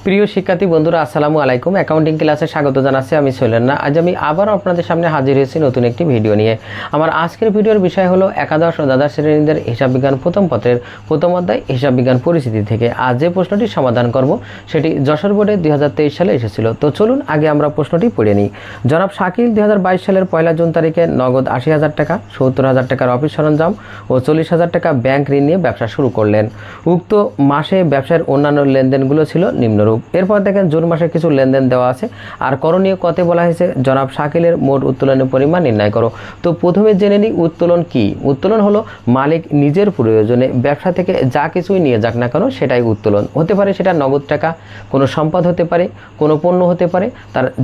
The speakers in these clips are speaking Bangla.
প্রিয় শিক্ষার্থী বন্ধুরা, আসসালামু আলাইকুম। অ্যাকাউন্টিং ক্লাসে স্বাগত জানাচ্ছি। আমি সৈলেন না। আজ আমি আবারও আপনাদের সামনে হাজির হয়েছি নতুন একটি ভিডিও নিয়ে। আমার আজকের ভিডিওর বিষয় হলো একাদশ ও দ্বাদশ শ্রেণীদের হিসাব বিজ্ঞান প্রথম পত্রের প্রথম অধ্যায় হিসাব বিজ্ঞান পরিস্থিতি থেকে আজ যে প্রশ্নটি সমাধান করব সেটি যশোর বোর্ডে 2023 সালে এসেছিল। তো চলুন আগে আমরা প্রশ্নটি পড়ে নিই। জনাব শাকিল 2022 সালের 1 জুন তারিখে নগদ 80,000 টাকা, 70,000 টাকার অফিস সরঞ্জাম ও 40,000 টাকা ব্যাংক ঋণ নিয়ে ব্যবসা শুরু করলেন। উক্ত মাসে ব্যবসার অন্যান্য লেনদেনগুলো ছিল নিম্নরূপ। এরপর দেখেন জুন মাসে কিছু লেনদেন দেওয়া আছে আর করণীয় কতে বলা হয়েছে জনাব শাকিলের মোট উত্তোলনের পরিমাণ নির্ণয় করো। তো প্রথমে জেনে নিই উত্তোলন কি। উত্তোলন হলো মালিক নিজের প্রয়োজনে ব্যবসা থেকে যা কিছুই নিয়ে যাক না কেন সেটাই উত্তোলন হতে পারে। সেটা নগদ টাকা, কোনো সম্পদ হতে পারে, কোনো পণ্য হতে পারে,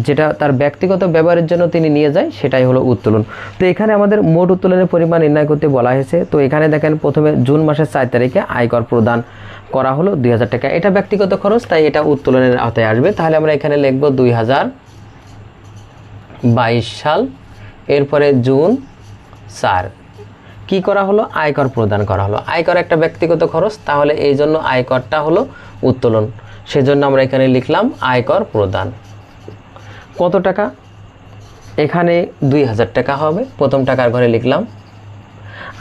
যেটা তার ব্যক্তিগত ব্যবহারের জন্য তিনি নিয়ে যায় সেটাই হলো উত্তোলন। তো এখানে আমাদের মোট উত্তোলনের পরিমাণ নির্ণয় করতে বলা হয়েছে। তো এখানে দেখেন প্রথমে জুন মাসের 4 তারিখে আয়কর প্রদান করা হলো 2,000 টাকা। এটা ব্যক্তিগত খরচ, তাই এটা উত্তোলনের আওতায় আসবে। তাহলে আমরা এখানে লিখব 2022 সাল, এরপরে জুন 4 কি করা হলো, আয়কর প্রদান করা হলো। আয়কর একটা ব্যক্তিগত খরচ, তাহলে এই জন্য আয়করটা হলো উত্তোলন। সেজন্য আমরা এখানে লিখলাম আয়কর প্রদান। কত টাকা, এখানে 2,000 টাকা হবে, প্রথম টাকার ঘরে লিখলাম।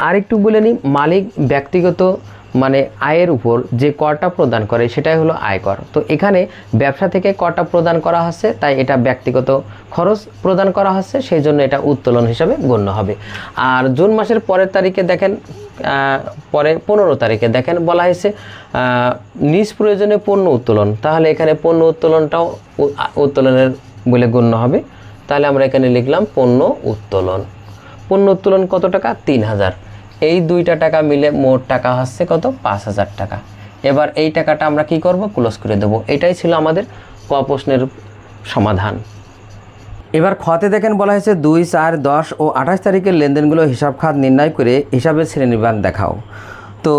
আর একটু বলে নিই, মালিক ব্যক্তিগত মানে আয়ের উপর যে করটা প্রদান করে সেটাই হলো আয়কর। তো এখানে ব্যবসা থেকে করটা প্রদান করা হচ্ছে, তাই এটা ব্যক্তিগত খরচ প্রদান করা হচ্ছে, সেই জন্য এটা উত্তোলন হিসাবে গণ্য হবে। আর জুন মাসের পরের তারিখে দেখেন, পরে 15 তারিখে দেখেন বলা হয়েছে নিজ প্রয়োজনে পণ্য উত্তোলন। তাহলে এখানে পণ্য উত্তোলনটাও উত্তোলনের বলে গণ্য হবে। তাহলে আমরা এখানে লিখলাম পণ্য উত্তোলন। পণ্য উত্তোলন কত টাকা, 3,000। এই দুইটা টাকা মিলে মোট টাকা হচ্ছে কত, 5,000 টাকা। এবার এই টাকাটা আমরা কি করব, ক্লোজ করে দেব। এটাই ছিল আমাদের ক প্রশ্নের সমাধান। এবার খতে দেখেন বলা হয়েছে 2, 4, 10 ও 28 তারিখের লেনদেনগুলো হিসাব খাত নির্ণয় করে হিসাবের শ্রেণীবিভাগ দেখাও। তো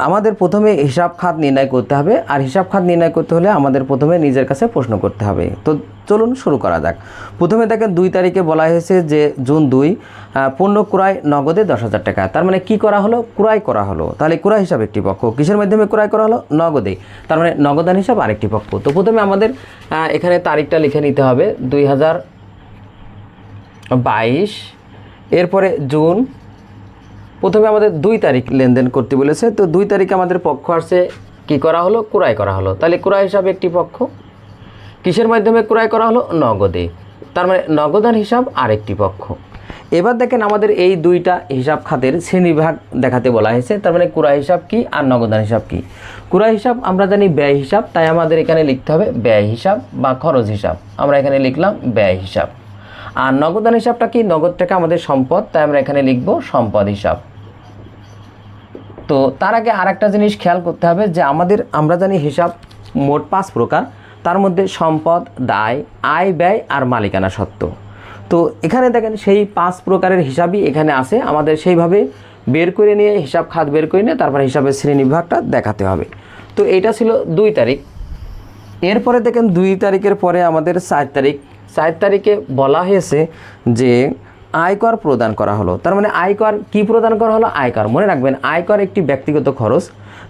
আমাদের প্রথমে হিসাব খাত নির্ণয় করতে হবে, আর হিসাব খাত নির্ণয় করতে হলে আমাদের প্রথমে নিজের কাছে প্রশ্ন করতে হবে। তো চলুন শুরু করা যাক। প্রথমে দেখেন 2 তারিখে বলা হয়েছে যে জুন 2 পণ্য ক্রয় নগদে 10,000 টাকা। তার মানে কি করা হলো, ক্রয় করা হলো। তাহলে ক্রয় হিসাব একটি পক্ষ, কিসের মাধ্যমে ক্রয় করা হলো, নগদে। তার মানে নগদান হিসাব আরেকটি পক্ষ। তো প্রথমে আমাদের এখানে তারিখটা লিখে নিতে হবে 2022, এরপরে জুন। প্রথমে আমাদের 2 তারিখ লেনদেন করতে বলেছে। তো 2 তারিখে আমাদের পক্ষ আসছে কি করা হলো, ক্রয় করা হলো। তাহলে ক্রয় হিসাবে একটি পক্ষ, কিসের মাধ্যমে ক্রয় করা হলো, নগদে। তার মানে নগদান হিসাব আরেকটি পক্ষ। এবার দেখেন আমাদের এই দুইটা হিসাব খাতের শ্রেণীবিভাগ দেখাতে বলা হয়েছে। তার মানে ক্রয় হিসাব কি আর নগদান হিসাব কি। ক্রয় হিসাব আমরা জানি ব্যয় হিসাব, তাই আমাদের এখানে লিখতে হবে ব্যয় হিসাব বা খরচ হিসাব। আমরা এখানে লিখলাম ব্যয় হিসাব। আর নগদান হিসাবটা কি, নগদ টাকা আমাদের সম্পদ, তাই আমরা এখানে লিখব সম্পদ হিসাব। তো তার আগে আরেকটা জিনিস খেয়াল করতে হবে যে আমরা জানি হিসাব মোট 5 প্রকার। তার মধ্যে সম্পদ, দায়, আয়, ব্যয় আর মালিকানা সত্ত্ব। তো এখানে দেখেন সেই 5 প্রকারের হিসাবই এখানে আছে। আমাদের সেইভাবে বের করে নিয়ে হিসাব খাত বের করে নিয়ে তারপর হিসাবের শ্রেণীবিভাগটা দেখাতে হবে। তো এইটা ছিল 2 তারিখ। এরপরে দেখেন 2 তারিখের পরে আমাদের 4 তারিখ। 4 তারিখে বলা হয়েছে যে আয়কর প্রদান করা হলো। তার মানে আয়কর কি প্রদান করা হলো, আয়কর। মনে রাখবেন আয়কর একটি ব্যক্তিগত খরচ।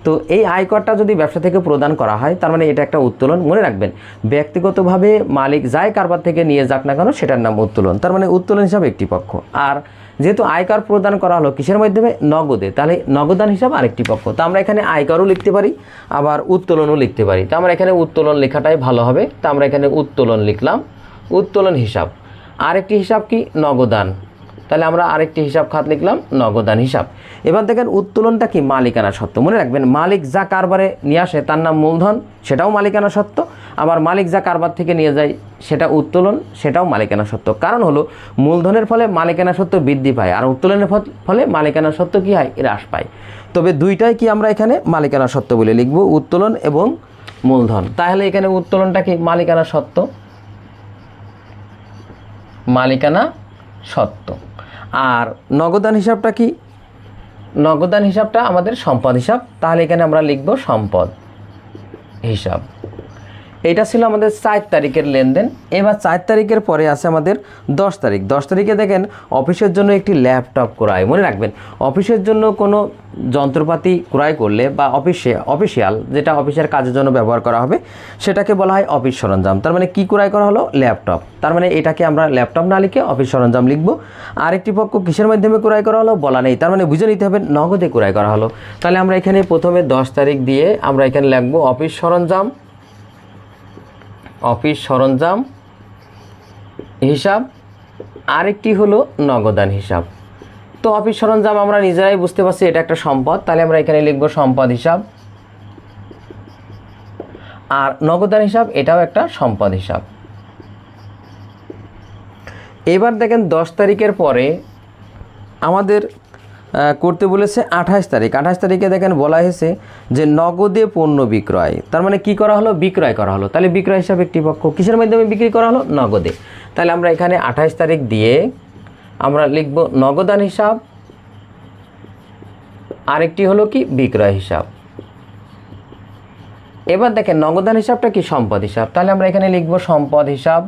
তো এই আয়করটা যদি ব্যবসা থেকে প্রদান করা হয় তার মানে এটা একটা উত্তোলন। মনে রাখবেন ব্যক্তিগতভাবে মালিক যাই কারবার থেকে নিয়ে যাক না কেন সেটার নাম উত্তোলন। তার মানে উত্তোলন হিসাবে একটি পক্ষ। আর যেহেতু আয়কর প্রদান করা হলো কিসের মাধ্যমে, নগদে, তাহলে নগদান হিসাব আরেকটি পক্ষ। তো আমরা এখানে আয়করও লিখতে পারি আবার উত্তোলনও লিখতে পারি। তো আমরা এখানে উত্তোলন লেখাটাই ভালো হবে। তো আমরা এখানে উত্তোলন লিখলাম, উত্তোলন হিসাব। আরেকটি হিসাব কি, নগদান। তাহলে আমরা আরেকটি হিসাব খাত লিখলাম নগদান হিসাব। এবার দেখেন উত্তোলনটা কি, মালিকানা সত্ত্ব। মনে রাখবেন মালিক যা কারবারে নিয়ে আসে তার নাম মূলধন, সেটাও মালিকানা সত্ত্ব। আবার মালিক যা কারবার থেকে নিয়ে যায় সেটা উত্তোলন, সেটাও মালিকানা সত্ত্ব। কারণ হলো মূলধনের ফলে মালিকানা সত্ত্ব বৃদ্ধি পায়, আর উত্তোলনের ফলে মালিকানা সত্ত্ব কি হয়, হ্রাস পায়। তবে দুইটাই কি আমরা এখানে মালিকানা সত্ত্ব বলে লিখব, উত্তোলন এবং মূলধন। তাহলে এখানে উত্তোলনটা কি, মালিকানা সত্ত্ব, মালিকানা সত্ত্ব। আর নগদান হিসাবটা কি, নগদান হিসাবটা আমাদের সম্পদ হিসাব। তাহলে এখানে আমরা লিখব সম্পদ হিসাব। এটা ছিল আমাদের 4 তারিখের লেনদেন। এবার 4 তারিখের পরে আছে আমাদের 10 তারিখ। 10 তারিখে দেখেন অফিসের জন্য একটি ল্যাপটপ ক্রয়, মনে রাখবেন অফিসের জন্য কোনো যন্ত্রপাতি ক্রয় করলে বা অফিসিয়াল যেটা অফিসের কাজের জন্য ব্যবহার করা হবে সেটাকে বলা হয় অফিস সরঞ্জাম। তার মানে কি ক্রয় করা হলো? ল্যাপটপ। তার মানে এটাকে আমরা ল্যাপটপ না লিখে অফিস সরঞ্জাম লিখব। আরেকটি পক্ষ কিসের মাধ্যমে ক্রয় করা হলো বলা নেই, তার মানে বুঝে নিতে হবে নগদে ক্রয় করা হলো। তাহলে আমরা এখানে প্রথমে 10 তারিখ দিয়ে আমরা এখানে লিখব অফিস সরঞ্জাম, অফিস সরঞ্জাম হিসাব, আরেকটি হলো নগদান হিসাব। তো অফিস সরঞ্জাম আমরা নিজেরাই বুঝতে পারছি এটা একটা সম্পদ, তাহলে আমরা এখানে লিখব সম্পদ হিসাব। আর নগদান হিসাব এটাও একটা সম্পদ হিসাব। এবার দেখেন 10 তারিখের পরে আমাদের করতে বলেছে 28 তারিখ। 28 তারিখে দেখেন বলা হয়েছে যে নগদে পণ্য বিক্রয়। তার মানে কি করা হলো? বিক্রয় করা হলো। তাহলে বিক্রয় হিসাব একটি পক্ষ, কিসের মাধ্যমে বিক্রি করা হলো? নগদে। তাহলে আমরা এখানে 28 তারিখ দিয়ে আমরা লিখব নগদান হিসাব, আরেকটি হলো কি? বিক্রয় হিসাব। এবার দেখেন নগদান হিসাবটা কি? সম্পদ হিসাব। তাহলে আমরা এখানে লিখব সম্পদ হিসাব,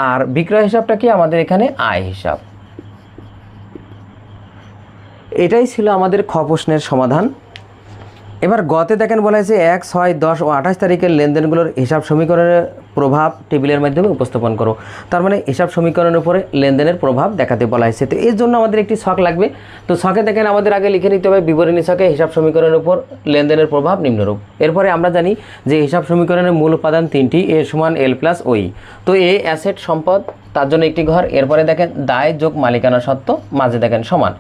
আর বিক্রয় হিসাবটা কি? আমাদের এখানে আয় হিসাব। এটাই ছিল আমাদের খ প্রশ্নের সমাধান। এবার গতে দেখেন বলা হয়েছে 1, 6, 10 ও 28 তারিখের লেনদেনগুলোর হিসাব সমীকরণের প্রভাব টেবিলের মাধ্যমে উপস্থাপন করো। তার মানে হিসাব সমীকরণের উপরে লেনদেনের প্রভাব দেখাতে বলা হয়েছে। তো এর জন্য আমাদের একটি ছক লাগবে। তো ছকে দেখেন আমাদের আগে লিখে নিতে হবে বিবরণী ছকে হিসাব সমীকরণের উপর লেনদেনের প্রভাব নিম্নরূপ। এরপরে আমরা জানি যে হিসাব সমীকরণের মূল উপাদান 3টি, এ সমান এল প্লাস ওই। তো এ অ্যাসেট সম্পদ, তার জন্য একটি ঘর। এরপরে দেখেন দায় যোগ মালিকানা সত্ত্ব, মাঝে দেখেন সমান।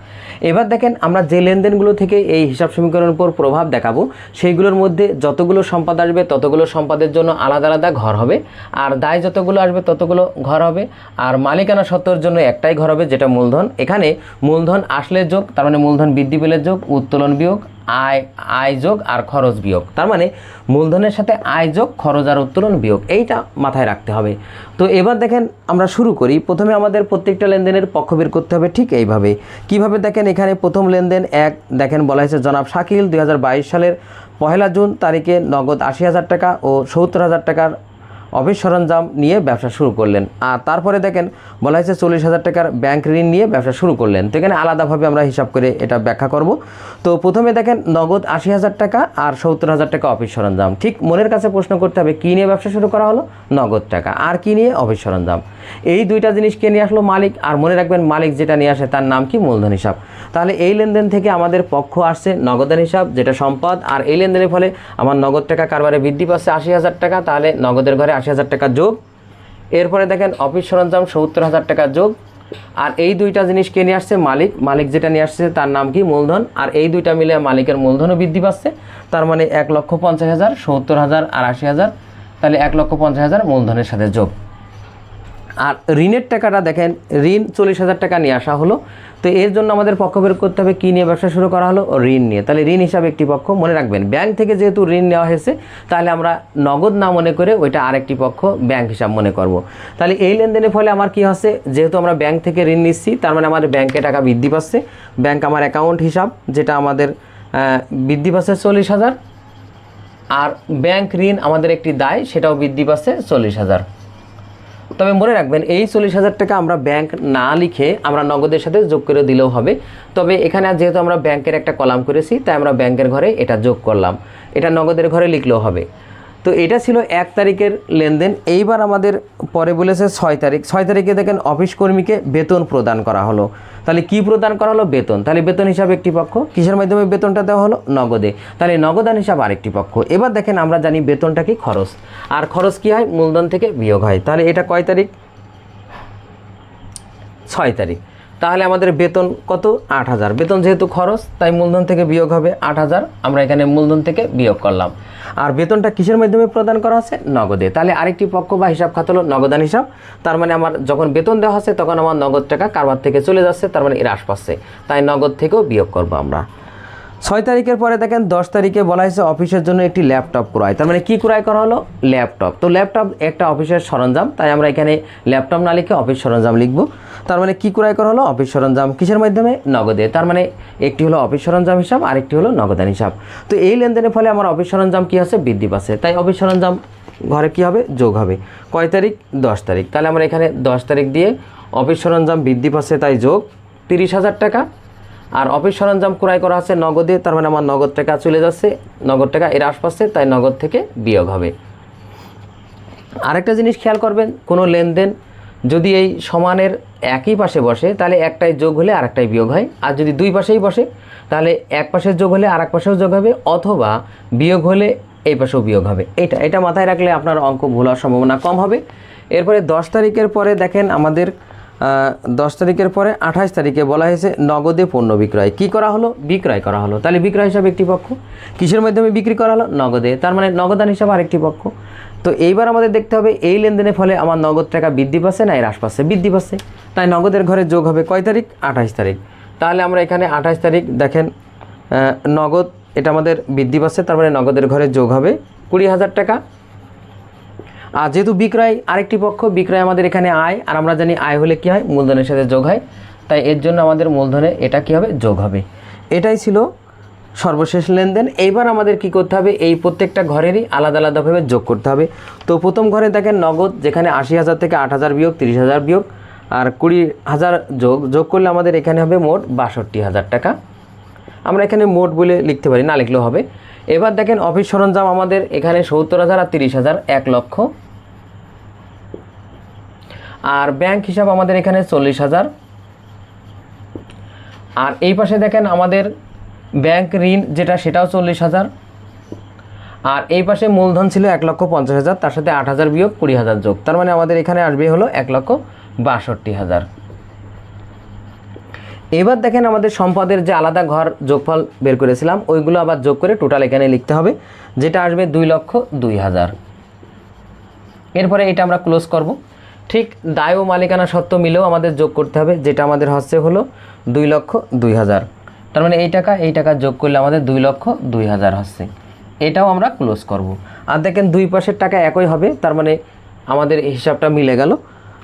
এবার দেখেন আমরা যে লেনদেনগুলো থেকে এই হিসাব সমীকরণের উপর প্রভাব দেখাবো সেইগুলোর মধ্যে যতগুলো সম্পদ আসবে ততগুলো সম্পদের জন্য আলাদা আলাদা ঘর হবে, আর দায় যতগুলো আসবে ততগুলো ঘর হবে, আর মালিকানা সত্ত্বর জন্য একটাই ঘর হবে যেটা মূলধন। এখানে মূলধন আসলে যোগ, তার মানে মূলধন বৃদ্ধি পেলে যোগ, উত্তোলন বিয়োগ, আয় যোগ আর খরচ বিয়োগ। তার মানে মূলধনের সাথে আয় যোগ, খরচ আর উত্তোলন বিয়োগ, এইটা মাথায় রাখতে হবে। তো এবার দেখেন আমরা শুরু করি। প্রথমে আমাদের প্রত্যেকটা লেনদেনের পক্ষ বের করতে হবে ঠিক এইভাবে। কিভাবে দেখেন এখানে প্রথম লেনদেন 1 দেখেন বলা হয়েছে জনাব শাকিল 2022 সালের 1 জুন তারিখে নগদ 80,000 টাকা ও 70,000 টাকার অফিস সরঞ্জাম নিয়ে ব্যবসা শুরু করলেন। আর তারপরে দেখেন বলা হয়েছে 40,000 টাকার ব্যাংক ঋণ নিয়ে ব্যবসা শুরু করলেন। তো এখানে আলাদাভাবে আমরা হিসাব করে এটা ব্যাখ্যা করব। তো প্রথমে দেখেন নগদ 80,000 টাকা আর 70,000 টাকা অফিস সরঞ্জাম। ঠিক মনের কাছে প্রশ্ন করতে হবে কী নিয়ে ব্যবসা শুরু করা হলো? নগদ টাকা। আর কী নিয়ে? অফিস সরঞ্জাম। এই দুইটা জিনিস কে নিয়ে আসলো? মালিক। আর মনে রাখবেন মালিক যেটা নিয়ে আসে তার নাম কি? মূলধন হিসাব। তাহলে এই লেনদেন থেকে আমাদের পক্ষ আসছে নগদান হিসাব যেটা সম্পদ, আর এই লেনদেনের ফলে আমার নগদ টাকা কারবারে বৃদ্ধি পাচ্ছে 80,000 টাকা। তাহলে নগদের ঘরে 80,000 টাকা যোগ। এরপরে দেখেন অফিস সরঞ্জাম 70,000 টাকা যোগ। আর এই দুইটা জিনিস কে নিয়ে আসছে? মালিক। মালিক যেটা নিয়ে আসছে তার নাম কি? মূলধন। আর এই দুইটা মিলে মালিকের মূলধনও বৃদ্ধি পাচ্ছে। তার মানে 1,50,000, 70,000 আর 80,000, তাহলে 1,50,000 মূলধনের সাথে যোগ। আর ঋণের টাকাটা দেখেন ঋণ 40,000 টাকা নিয়ে আসা হলো। তো এর জন্য আমাদের পক্ষ বের করতে হবে কী নিয়ে ব্যবসা শুরু করা হলো? ঋণ নিয়ে। তাহলে ঋণ হিসাবে একটি পক্ষ। মনে রাখবেন ব্যাংক থেকে যেহেতু ঋণ নেওয়া হয়েছে তাহলে আমরা নগদ না মনে করে ওইটা আরেকটি পক্ষ ব্যাংক হিসাব মনে করব। তাহলে এই লেনদেনের ফলে আমার কি হচ্ছে? যেহেতু আমরা ব্যাংক থেকে ঋণ নিচ্ছি তার মানে আমাদের ব্যাংকে টাকা বৃদ্ধি পাচ্ছে। ব্যাংক আমার অ্যাকাউন্ট হিসাব যেটা আমাদের বৃদ্ধি পাচ্ছে 40,000, আর ব্যাংক ঋণ আমাদের একটি দায় সেটাও বৃদ্ধি পাচ্ছে 40,000। তবে মনে রাখবেন এই 40,000 টাকা আমরা ব্যাংক না লিখে আমরা নগদের সাথে যোগ করে দিলেও হবে। তবে এখানে যেহেতু আমরা ব্যাংকের একটা কলাম করেছি তাই আমরা ব্যাংকের ঘরে এটা যোগ করলাম, এটা নগদের ঘরে লিখলেও হবে। তো এটা ছিল 1 তারিখের লেনদেন। এইবার আমাদের পরে বলেছে 6 তারিখ। 6 তারিখে দেখেন অফিস কর্মীকে বেতন প্রদান করা হলো। তাহলে কি প্রদান করা হলো? বেতন। তাহলে বেতন হিসাবে একটি পক্ষ। কিসের মাধ্যমে বেতনটা দেওয়া হলো? নগদে। তাহলে নগদান হিসাব আরেকটি পক্ষ। এবার দেখেন আমরা জানি বেতনটা কি? খরচ। আর খরচ কি হয়? মূলধন থেকে বিয়োগ হয়। তাহলে এটা কয় তারিখ? 6 তারিখ। তাহলে আমাদের বেতন কত? 8,000। বেতন যেহেতু খরচ তাই মূলধন থেকে বিয়োগ হবে 8,000। আমরা এখানে মূলধন থেকে বিয়োগ করলাম। আর বেতনটা কিসের মাধ্যমে প্রদান করা হচ্ছে? নগদে। তাহলে আরেকটি পক্ষ বা হিসাব খাত হলো নগদান হিসাব। তার মানে আমার যখন বেতন দেওয়া হচ্ছে তখন আমার নগদ টাকা কারবার থেকে চলে যাচ্ছে, তার মানে এর হ্রাস পাচ্ছে, তাই নগদ থেকেও বিয়োগ করবো আমরা। 6 তারিখের পরে দেখেন 10 তারিখে বলা হয়েছে অফিসের জন্য একটি ল্যাপটপ ক্রয়। তার মানে কি ক্রয় করা হলো? ল্যাপটপ। তো ল্যাপটপ একটা অফিসের সরঞ্জাম, তাই আমরা এখানে ল্যাপটপ না লিখে অফিস সরঞ্জাম লিখব। তার মানে কি ক্রয় করা হলো? অফিস সরঞ্জাম। কিসের মাধ্যমে? নগদে। তার মানে একটি হলো অফিস সরঞ্জাম হিসাব, আরেকটি হলো নগদান হিসাব। তো এই লেনদেনের ফলে আমার অফিস সরঞ্জাম কি আছে? বৃদ্ধি পাচ্ছে। তাই অফিস সরঞ্জাম ঘরে কি হবে? যোগ হবে। কয় তারিখ? 10 তারিখ। তাহলে আমরা এখানে 10 তারিখ দিয়ে অফিস সরঞ্জাম বৃদ্ধি পাচ্ছে, তাই যোগ 30,000 টাকা। আর অফিস সরঞ্জাম ক্রয় করা আছে নগদে, তার মানে আমার নগদ টাকা চলে যাচ্ছে, নগদ টাকা এর আশপাশে, তাই নগদ থেকে বিয়োগ হবে। আরেকটা জিনিস খেয়াল করবেন, কোনো লেনদেন যদি এই সমানের একই পাশে বসে তাহলে একটাই যোগ হলে আরেকটাই বিয়োগ হয়, আর যদি দুই পাশেই বসে তাহলে এক পাশের যোগ হলে আর এক পাশেও যোগ হবে, অথবা বিয়োগ হলে এই পাশেও বিয়োগ হবে। এটা মাথায় রাখলে আপনার অঙ্ক ভুল হওয়ার সম্ভাবনা কম হবে। এরপরে 10 তারিখের পরে দেখেন আমাদের 10 তারিখের পরে 28 তারিখে বলা হয়েছে নগদে পণ্য বিক্রয়। কি করা হলো? বিক্রয় করা হলো। তাহলে বিক্রয় হিসাবে একটি পক্ষ। কিসের মাধ্যমে বিক্রি করা হলো? নগদে। তার মানে নগদান হিসাবে আরেকটি পক্ষ। তো এইবার আমাদের দেখতে হবে এই লেনদেনের ফলে আমার নগদ টাকা বৃদ্ধি পাচ্ছে না এর আশপাশে? বৃদ্ধি পাচ্ছে, তাই নগদের ঘরে যোগ হবে কয় তারিখ? 28 তারিখ। তাহলে আমরা এখানে 28 তারিখ দেখেন নগদ, এটা আমাদের বৃদ্ধি পাচ্ছে, তার মানে নগদের ঘরে যোগ হবে 20,000 টাকা। আর যেহেতু বিক্রয় আরেকটি পক্ষ, বিক্রয় আমাদের এখানে আয়, আর আমরা জানি আয় হলে কী হয়? মূলধনের সাথে যোগ হয়, তাই এর জন্য আমাদের মূলধনে এটা কী হবে? যোগ হবে। এটাই ছিল সর্বশেষ লেনদেন। এইবার আমাদের কি করতে হবে? এই প্রত্যেকটা ঘরেরই আলাদা আলাদাভাবে যোগ করতে হবে। তো প্রথম ঘরে দেখেন নগদ, যেখানে 80,000 থেকে 8,000 বিয়োগ 30,000 বিয়োগ আর 20,000 যোগ করলে আমাদের এখানে হবে মোট 62,000 টাকা। আমরা এখানে মোট বলে লিখতে পারি, না লিখলেও হবে। এবার দেখেন অফিস সরঞ্জাম আমাদের এখানে 70,000 আর 30,000 1 লক্ষ। আর ব্যাংক হিসাব আমাদের এখানে 40,000। আর এই পাশে দেখেন আমাদের ব্যাংক ঋণ যেটা, সেটাও 40,000। আর এই পাশে মূলধন ছিল 1,50,000, তার সাথে 8,000 বিয়োগ 20,000 যোগ, তার মানে আমাদের এখানে আসবে হলো 1,62,000। এবার দেখেন আমাদের সম্পদের যে আলাদা ঘর যোগফল বের করেছিলাম, ওইগুলো আবার যোগ করে টোটাল এখানে লিখতে হবে, যেটা আসবে 2,02,000। এরপরে এটা আমরা ক্লোজ করব। ঠিক দায় ও মালিকানা সত্ত্ব মিলেও আমাদের যোগ করতে হবে, যেটা আমাদের হচ্ছে হলো 2,02,000। তার মানে এই টাকা যোগ করলে আমাদের 2,02,000 হচ্ছে। এটাও আমরা ক্লোজ করব। আর দেখেন দুই পাশের টাকা একই হবে, তার মানে আমাদের হিসাবটা মিলে গেল।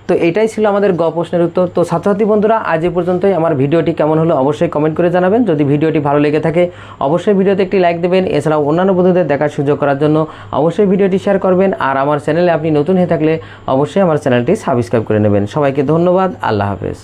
তো এটাই ছিল আমাদের গ প্রশ্নের উত্তর। তো ছাত্রছাত্রী বন্ধুরা, আজ এ পর্যন্তই। আমার ভিডিওটি কেমন হলো অবশ্যই কমেন্ট করে জানাবেন। যদি ভিডিওটি ভালো লেগে থাকে অবশ্যই ভিডিওতে একটি লাইক দেবেন। এছাড়াও অন্যান্য বন্ধুদের দেখার সুযোগ করার জন্য অবশ্যই ভিডিওটি শেয়ার করবেন। আর আমার চ্যানেলে আপনি নতুন হয়ে থাকলে অবশ্যই আমার চ্যানেলটি সাবস্ক্রাইব করে নেবেন। সবাইকে ধন্যবাদ। আল্লাহ হাফেজ।